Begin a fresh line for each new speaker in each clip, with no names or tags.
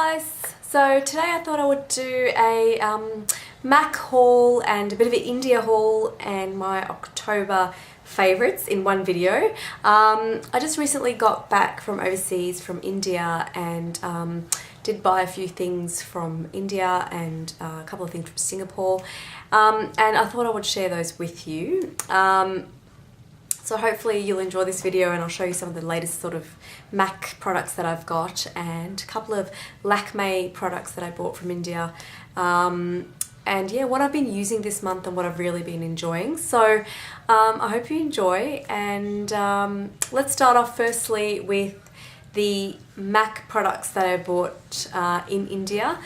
guys! So today I thought I would do a MAC haul and a bit of an India haul and my October favourites in one video. I just recently got back from overseas from India and did buy a few things from India and a couple of things from Singapore, and I thought I would share those with you. So hopefully you'll enjoy this video and I'll show you some of the latest sort of MAC products that I've got and a couple of Lakme products that I bought from India. And yeah, what I've been using this month and what I've really been enjoying. So I hope you enjoy, and let's start off firstly with the MAC products that I bought in India.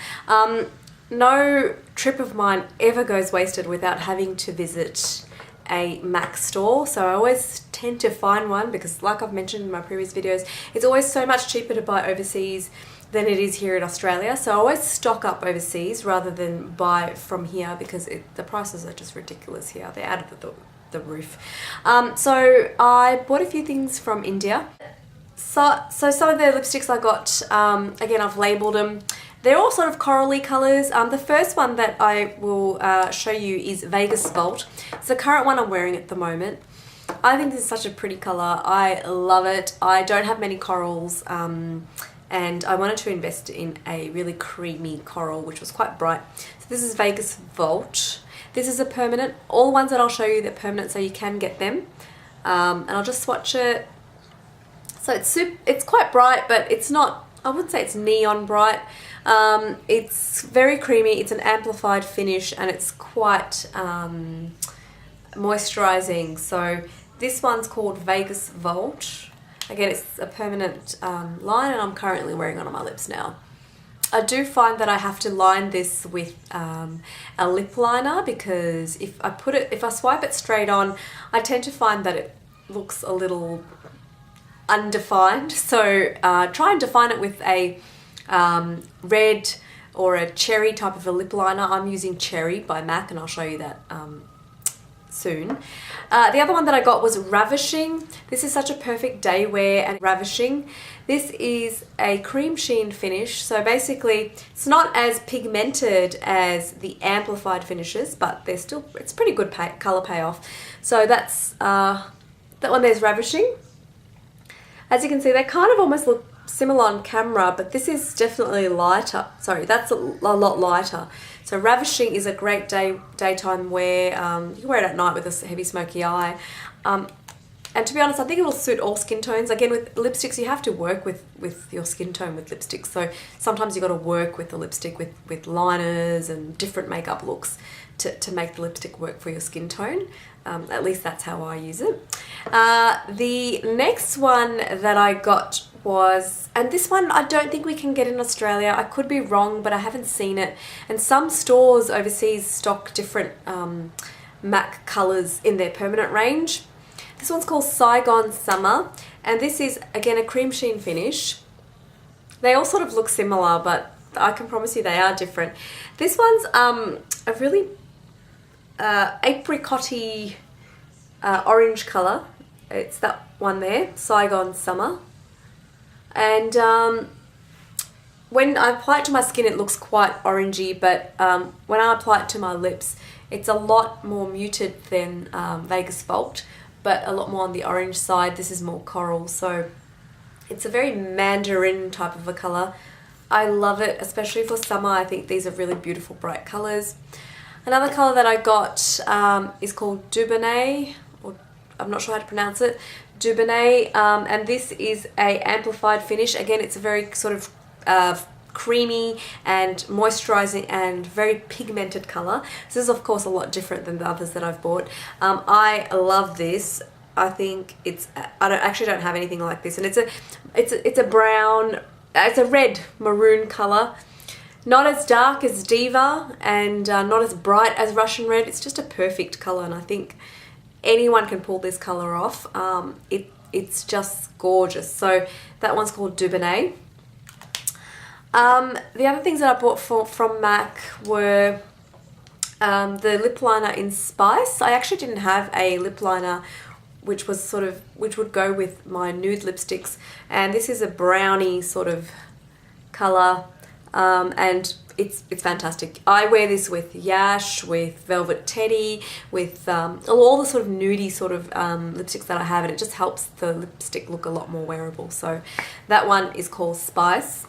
No trip of mine ever goes wasted without having to visit a MAC store, so I always tend to find one because, like I've mentioned in my previous videos, it's always so much cheaper to buy overseas than it is here in Australia. So I always stock up overseas rather than buy from here because the prices are just ridiculous here. They're out of the roof. So I bought a few things from India. So some of the lipsticks I got, again, I've labelled them. They're all sort of corally colours. The first one that I will show you is Vegas Vault. It's the current one I'm wearing at the moment. I think this is such a pretty colour. I love it. I don't have many corals, and I wanted to invest in a really creamy coral, which was quite bright. So this is Vegas Vault. This is a permanent. All the ones that I'll show you, they're permanent, so you can get them. And I'll just swatch it. So it's quite bright, but it's not, I wouldn't say it's neon bright. It's very creamy, it's an amplified finish, and it's quite moisturizing. So this one's called Vegas Vault. Again, it's a permanent line, and I'm currently wearing it on my lips now. I do find that I have to line this with a lip liner because if I swipe it straight on, I tend to find that it looks a little undefined. So try and define it with a red or a cherry type of a lip liner. I'm using Cherry by MAC, and I'll show you that soon. The other one that I got was Ravishing. This is such a perfect day wear, and Ravishing. This is a cream sheen finish, so basically it's not as pigmented as the amplified finishes, but it's pretty good colour payoff. So that's that one. There's Ravishing. As you can see, they kind of almost look similar on camera, but this is definitely lighter. Sorry, that's a lot lighter. So Ravishing is a great daytime wear. You can wear it at night with a heavy smoky eye. And to be honest, I think it will suit all skin tones. Again, with lipsticks, you have to work with your skin tone with lipsticks. So sometimes you've got to work with the lipstick with liners and different makeup looks to make the lipstick work for your skin tone. At least that's how I use it. The next one that I got was, and this one I don't think we can get in Australia. I could be wrong, but I haven't seen it. And some stores overseas stock different MAC colours in their permanent range. This one's called Saigon Summer, and this is, again, a cream sheen finish. They all sort of look similar, but I can promise you they are different. This one's a really apricot-y orange colour. It's that one there, Saigon Summer. And when I apply it to my skin, it looks quite orangey, but when I apply it to my lips, it's a lot more muted than Vegas Vault, but a lot more on the orange side. This is more coral, so it's a very mandarin type of a colour. I love it, especially for summer. I think these are really beautiful, bright colours. Another colour that I got is called Dubonnet, or I'm not sure how to pronounce it, Dubonnet, and this is a amplified finish. Again, it's a very sort of creamy and moisturising and very pigmented colour. This is, of course, a lot different than the others that I've bought. I love this. I think I actually don't have anything like this, and it's a brown, it's a red maroon colour. Not as dark as Diva and not as bright as Russian Red. It's just a perfect colour, and I think anyone can pull this colour off. It's just gorgeous. So that one's called Dubonnet. The other things that I bought from MAC were the lip liner in Spice. I actually didn't have a lip liner which would go with my nude lipsticks, and this is a brownie sort of colour. and it's fantastic. I wear this with Yash, with Velvet Teddy, with all the sort of nudie sort of lipsticks that I have, and it just helps the lipstick look a lot more wearable. So that one is called Spice.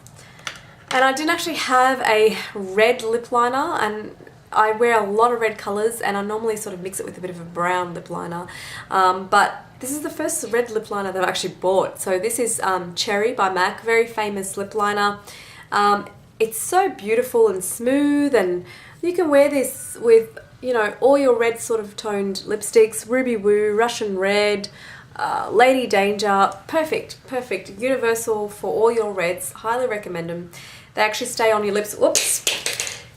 And I didn't actually have a red lip liner, and I wear a lot of red colours, and I normally sort of mix it with a bit of a brown lip liner, but this is the first red lip liner that I actually bought. So this is Cherry by MAC, very famous lip liner. It's so beautiful and smooth, and you can wear this with, you know, all your red sort of toned lipsticks, Ruby Woo, Russian Red, Lady Danger, perfect, universal for all your reds. Highly recommend them. They actually stay on your lips. Whoops,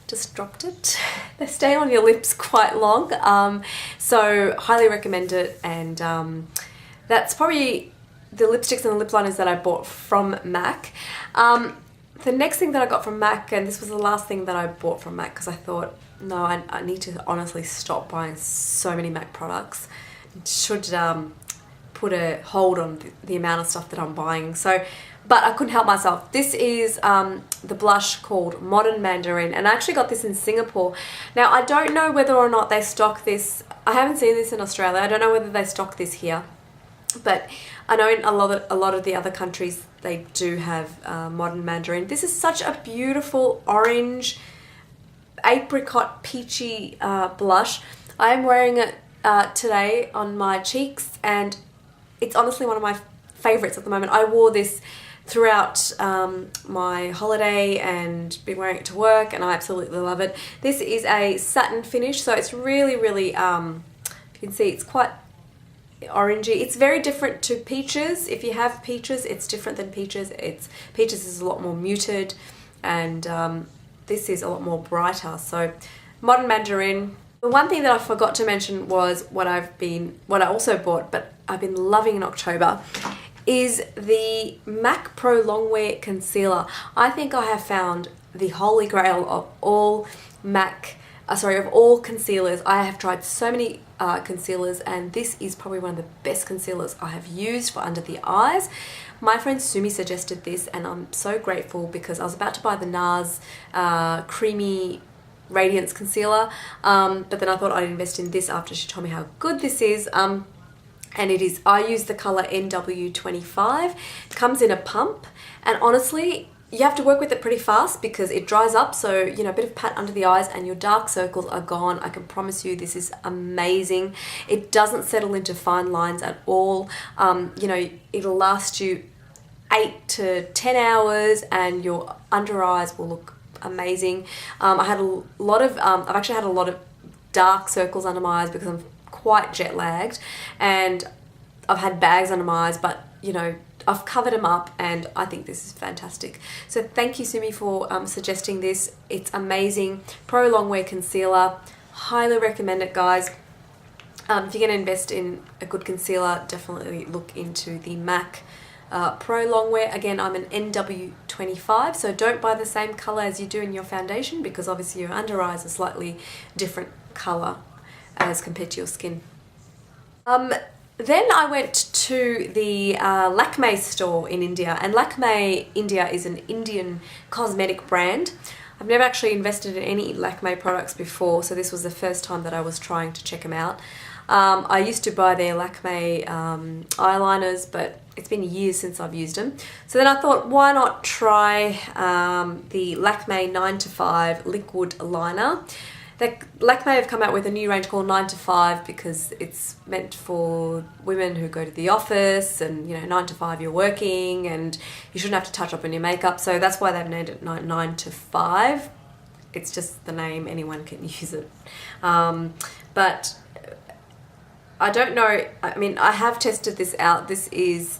just dropped it. They stay on your lips quite long, so highly recommend it. And that's probably the lipsticks and the lip liners that I bought from MAC. The next thing that I got from MAC, and this was the last thing that I bought from MAC because I thought, no, I need to honestly stop buying so many MAC products. Should put a hold on the amount of stuff that I'm buying. So, but I couldn't help myself. This is the blush called Modern Mandarin, and I actually got this in Singapore. Now, I don't know whether or not they stock this. I haven't seen this in Australia. I don't know whether they stock this here, but I know in a lot of the other countries they do have Modern Mandarin. This is such a beautiful orange, apricot, peachy blush. I am wearing it today on my cheeks, and it's honestly one of my favorites at the moment. I wore this throughout my holiday and been wearing it to work, and I absolutely love it. This is a satin finish, so it's really, really, you can see it's quite orangey. It's very different to Peaches. If you have Peaches, it's different than Peaches. Peaches is a lot more muted, and this is a lot more brighter. So Modern Mandarin. The one thing that I forgot to mention was what I also bought, but I've been loving in October, is the MAC Pro Longwear Concealer. I think I have found the holy grail of all of all concealers. I have tried so many concealers, and this is probably one of the best concealers I have used for under the eyes. My friend Sumi suggested this, and I'm so grateful because I was about to buy the NARS Creamy Radiance Concealer, but then I thought I'd invest in this after she told me how good this is. And it is, I use the colour NW25. It comes in a pump, and honestly, you have to work with it pretty fast because it dries up, so, you know, a bit of pat under the eyes and your dark circles are gone. I can promise you this is amazing. It doesn't settle into fine lines at all. You know, it'll last you 8 to 10 hours and your under eyes will look amazing. I had a lot of, I've actually had a lot of dark circles under my eyes because I'm quite jet lagged, and I've had bags under my eyes, but, you know, I've covered them up, and I think this is fantastic. So thank you, Sumi, for suggesting this. It's amazing. Pro Longwear Concealer. Highly recommend it, guys. If you're going to invest in a good concealer, definitely look into the MAC Pro Longwear. Again, I'm an NW25, so don't buy the same colour as you do in your foundation because obviously your under eyes are slightly different colour as compared to your skin. Then I went to the Lakme store in India, and Lakme India is an Indian cosmetic brand. I've never actually invested in any Lakme products before, so this was the first time that I was trying to check them out. I used to buy their Lakme eyeliners, but it's been years since I've used them. So then I thought, why not try the Lakme 9 to 5 liquid liner. Lakme have come out with a new range called 9 to 5 because it's meant for women who go to the office and, you know, 9 to 5 you're working and you shouldn't have to touch up on your makeup. So that's why they've named it 9 to 5. It's just the name, anyone can use it. But I don't know, I mean, I have tested this out. This is,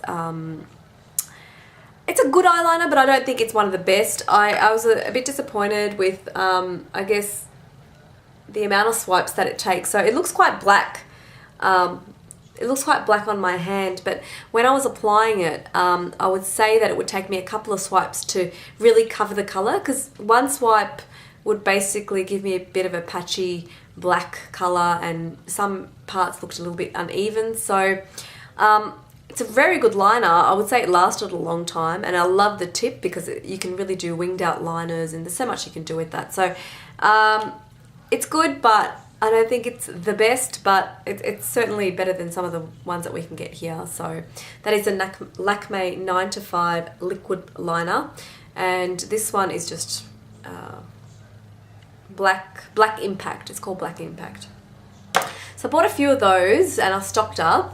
it's a good eyeliner, but I don't think it's one of the best. I was a bit disappointed with, I guess, the amount of swipes that it takes. So it looks quite black. It looks quite black on my hand, but when I was applying it, I would say that it would take me a couple of swipes to really cover the color, because one swipe would basically give me a bit of a patchy black color and some parts looked a little bit uneven. So it's a very good liner. I would say it lasted a long time, and I love the tip because you can really do winged out liners, and there's so much you can do with that. So it's good, but I don't think it's the best, but it's certainly better than some of the ones that we can get here. So that is a Lakme 9 to 5 liquid liner, and this one is just Black Impact. It's called Black Impact. So I bought a few of those and I stocked up.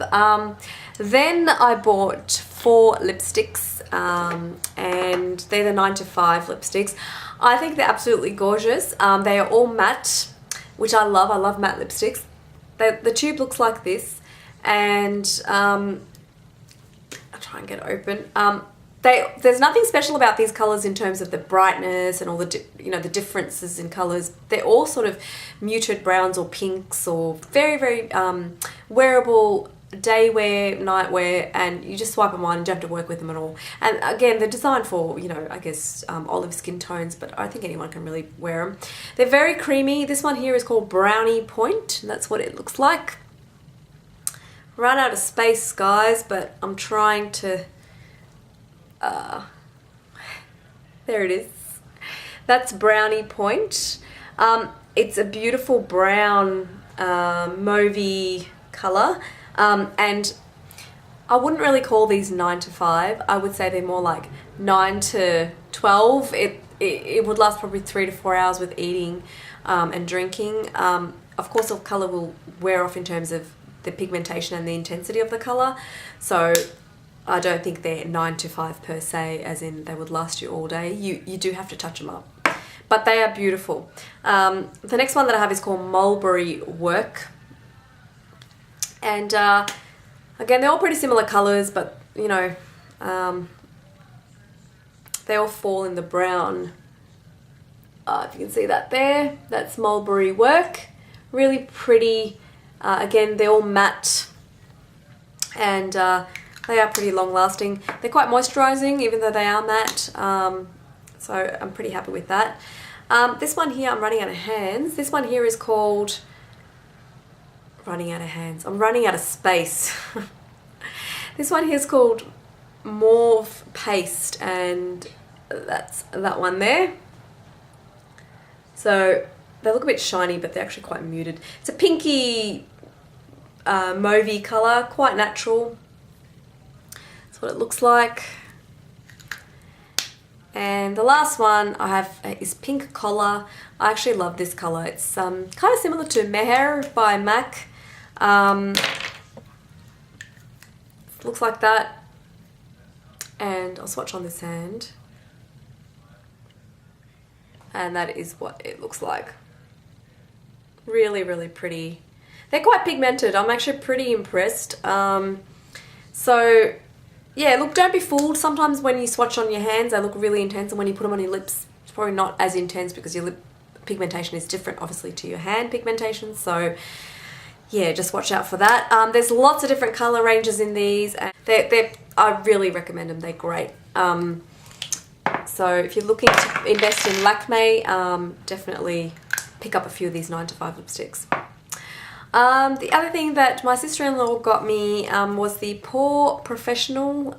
Then I bought 4 lipsticks, and they're the 9 to 5 lipsticks. I think they're absolutely gorgeous. They are all matte, which I love. I love matte lipsticks. The tube looks like this, and I'll try and get it open. There's nothing special about these colors in terms of the brightness and all the the differences in colors. They're all sort of muted browns or pinks, or very, very wearable day wear, night wear, and you just swipe them on. You don't have to work with them at all. And again, they're designed for I guess olive skin tones, but I think anyone can really wear them. They're very creamy. This one here is called Brownie Point, and that's what it looks like. Run out of space, guys, but I'm trying to. There it is. That's Brownie Point. It's a beautiful brown mauvey color, and I wouldn't really call these 9 to 5. I would say they're more like 9 to 12. It would last probably 3 to 4 hours with eating and drinking. Of course, the color will wear off in terms of the pigmentation and the intensity of the color, so I don't think they're 9 to 5 per se, as in they would last you all day. You do have to touch them up, but they are beautiful. The next one that I have is called Mulberry Work, and again, they're all pretty similar colors, but they all fall in the brown. If you can see that there, that's Mulberry Work. Really pretty. Again, they're all matte, and they are pretty long lasting. They're quite moisturizing even though they are matte, so I'm pretty happy with that. This one here, I'm running out of hands. This one here is called running out of hands. I'm running out of space. This one here is called Mauve Paste, and that's that one there. So they look a bit shiny, but they're actually quite muted. It's a pinky mauvey color, quite natural. What it looks like. And the last one I have is Pink Collar. I actually love this color. It's kind of similar to Meher by MAC. Looks like that. And I'll swatch on this hand. And that is what it looks like. Really, really pretty. They're quite pigmented. I'm actually pretty impressed. So yeah, look, don't be fooled. Sometimes when you swatch on your hands, they look really intense, and when you put them on your lips, it's probably not as intense because your lip pigmentation is different, obviously, to your hand pigmentation. So yeah, just watch out for that. There's lots of different color ranges in these, and I really recommend them. They're great. So if you're looking to invest in Lakme, definitely pick up a few of these 9 to 5 lipsticks. The other thing that my sister-in-law got me was the Pore Professional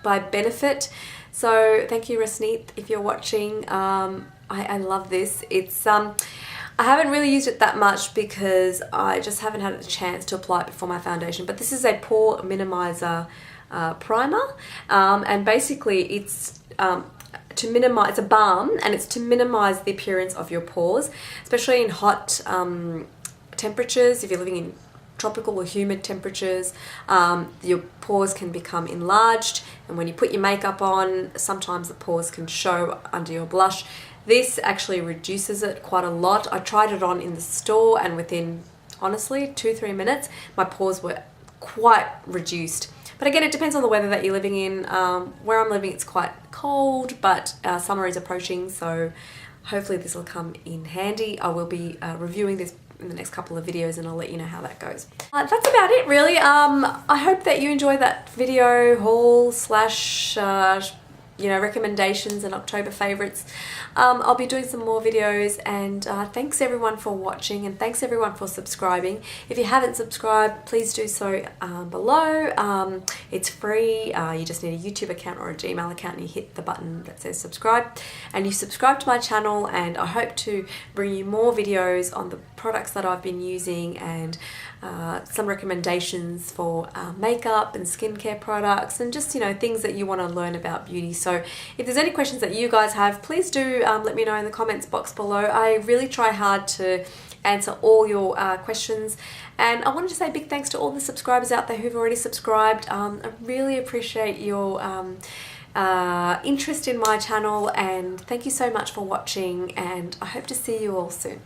by Benefit. So thank you, Rasneet, if you're watching. I love this. It's I haven't really used it that much because I just haven't had a chance to apply it before my foundation. But this is a pore minimizer primer, and basically it's to minimize. It's a balm, and it's to minimize the appearance of your pores, especially in hot temperatures. If you're living in tropical or humid temperatures, your pores can become enlarged, and when you put your makeup on, sometimes the pores can show under your blush. This actually reduces it quite a lot. I tried it on in the store, and within, honestly, 2-3 minutes, my pores were quite reduced. But again, it depends on the weather that you're living in. Where I'm living, it's quite cold, but summer is approaching, so hopefully this will come in handy. I will be reviewing this in the next couple of videos, and I'll let you know how that goes. That's about it, really. I hope that you enjoyed that video haul slash recommendations and October favorites. I'll be doing some more videos, and thanks everyone for watching, and thanks everyone for subscribing. If you haven't subscribed, please do so below. It's free. You just need a YouTube account or a Gmail account, and you hit the button that says subscribe, and you subscribe to my channel, and I hope to bring you more videos on the products that I've been using, and some recommendations for makeup and skincare products, and just things that you want to learn about beauty. So if there's any questions that you guys have, please do let me know in the comments box below. I really try hard to answer all your questions, and I wanted to say a big thanks to all the subscribers out there who've already subscribed. I really appreciate your interest in my channel, and thank you so much for watching, and I hope to see you all soon.